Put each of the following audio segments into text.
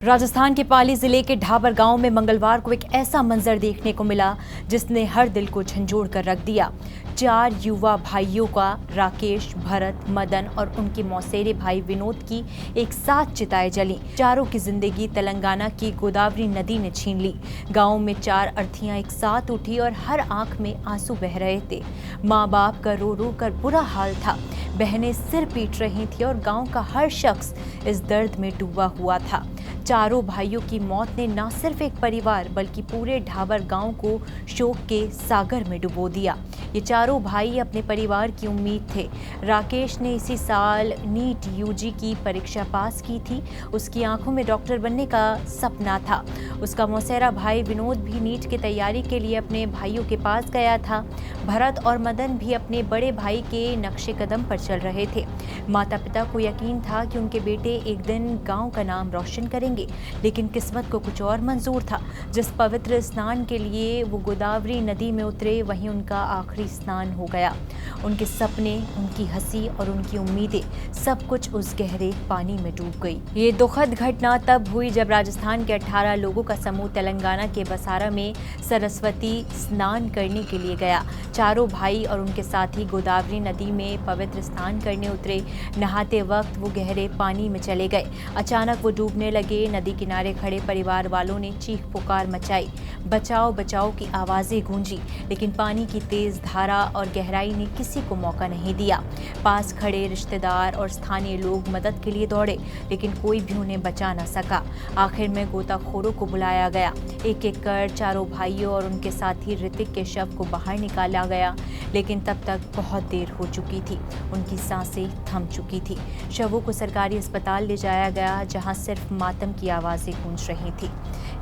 राजस्थान के पाली जिले के ढाबर गांव में मंगलवार को एक ऐसा मंजर देखने को मिला जिसने हर दिल को झंझोड़ कर रख दिया। 4 युवा भाइयों का राकेश, भरत, मदन और उनके मौसेरे भाई विनोद की एक साथ चिताएं जली। चारों की जिंदगी तेलंगाना की गोदावरी नदी ने छीन ली। गांव में 4 अर्थियां एक साथ उठी और हर आंख में आंसू बह रहे थे। माँ बाप का रो रो कर बुरा हाल था। बहनें सिर पीट रही थी और गांव का हर शख्स इस दर्द में डूबा हुआ था। चारों भाइयों की मौत ने न सिर्फ एक परिवार बल्कि पूरे ढाबर गांव को शोक के सागर में डुबो दिया। ये चारों भाई अपने परिवार की उम्मीद थे। राकेश ने इसी साल नीट यूजी की परीक्षा पास की थी। उसकी आंखों में डॉक्टर बनने का सपना था। उसका मौसेरा भाई विनोद भी नीट की तैयारी के लिए अपने भाइयों के पास गया था। भरत और मदन भी अपने बड़े भाई के नक्शे कदम पर चल रहे थे। माता पिता को यकीन था कि उनके बेटे एक दिन गांव का नाम रोशन करेंगे, लेकिन किस्मत को कुछ और मंजूर था। जिस पवित्र स्नान के लिए वो गोदावरी नदी में उतरे, वहीं उनका आखिरी स्नान हो गया। उनके सपने, उनकी हंसी और उनकी उम्मीदें सब कुछ उस गहरे पानी में डूब गई। ये दुखद घटना तब हुई जब राजस्थान के 18 लोगों का समूह तेलंगाना के बसारा में सरस्वती स्नान करने के लिए गया। चारों भाई और उनके साथी गोदावरी नदी में पवित्र स्नान करने उतरे। नहाते वक्त वो गहरे पानी में चले गए। अचानक वो डूबने लगे। नदी किनारे खड़े परिवार वालों ने चीख पुकार मचाई। बचाओ बचाओ की आवाजें गूंजी, लेकिन पानी की तेज धारा और गहराई ने किसी को मौका नहीं दिया। पास खड़े रिश्तेदार और स्थानीय लोग मदद के लिए दौड़े, लेकिन कोई भी उन्हें बचा न सका। आखिर में गोताखोरों को बुलाया गया। एक एक कर चारों भाइयों और उनके साथी ऋतिक के शव को बाहर निकाला गया, लेकिन तब तक बहुत देर हो चुकी थी। उनकी सांसें थम चुकी थी। शवों को सरकारी अस्पताल ले जाया गया, जहां सिर्फ मातम की आवाजें गूंज रही थी।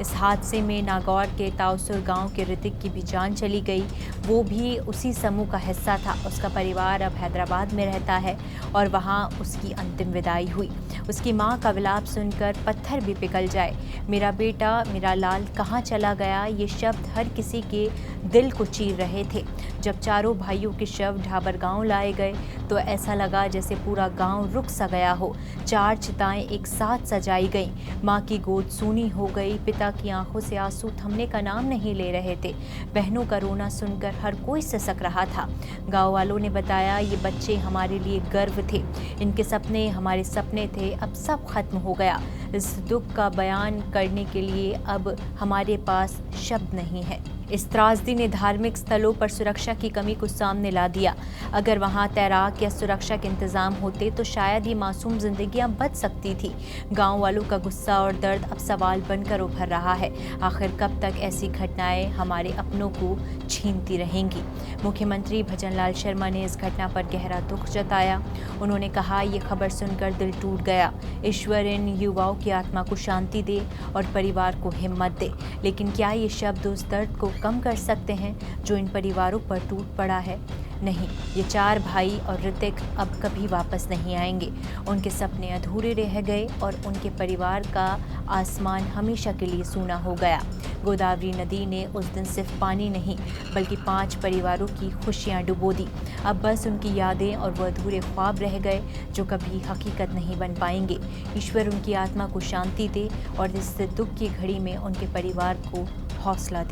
इस हादसे में नागौर के ताउसुर गांव के ऋतिक की भी जान चली गई। वो भी उसी समूह का हिस्सा था। उसका परिवार अब हैदराबाद में रहता है और वहां उसकी अंतिम विदाई हुई। उसकी मां का विलाप सुनकर पत्थर भी पिघल जाए। मेरा बेटा, मेरा लाल कहाँ चला गया, ये शब्द हर किसी के दिल को चीर रहे थे। जब चारों भाइयों के शव ढाबर गांव लाए गए तो ऐसा लगा जैसे पूरा गांव रुक सा गया हो। 4 चिताएं एक साथ सजाई गईं। मां की गोद सूनी हो गई। पिता की आंखों से आंसू थमने का नाम नहीं ले रहे थे। बहनों का रोना सुनकर हर कोई सिसक रहा था। गांव वालों ने बताया, ये बच्चे हमारे लिए गर्व थे, इनके सपने हमारे सपने थे, अब सब खत्म हो गया। इस दुख का बयान करने के लिए अब हमारे पास शब्द नहीं है। इस त्रासदी ने धार्मिक स्थलों पर सुरक्षा की कमी को सामने ला दिया। अगर वहां तैराक या सुरक्षा के इंतजाम होते तो शायद ये मासूम जिंदगियां बच सकती थी। गांव वालों का गुस्सा और दर्द अब सवाल बनकर उभर रहा है। आखिर कब तक ऐसी घटनाएं हमारे अपनों को छीनती रहेंगी? मुख्यमंत्री भजनलाल शर्मा ने इस घटना पर गहरा दुख जताया। उन्होंने कहा, ये खबर सुनकर दिल टूट गया। ईश्वर इन युवाओं की आत्मा को शांति दे और परिवार को हिम्मत दे। लेकिन क्या ये शब्द उस दर्द को कम कर सकते हैं जो इन परिवारों पर टूट पड़ा है? नहीं, ये 4 भाई और ऋतिक अब कभी वापस नहीं आएंगे। उनके सपने अधूरे रह गए और उनके परिवार का आसमान हमेशा के लिए सूना हो गया। गोदावरी नदी ने उस दिन सिर्फ पानी नहीं बल्कि 5 परिवारों की खुशियां डुबो दी। अब बस उनकी यादें और वो अधूरे ख्वाब रह गए जो कभी हकीकत नहीं बन पाएंगे। ईश्वर उनकी आत्मा को शांति दे और इस दुख की घड़ी में उनके परिवार को हौसला दे।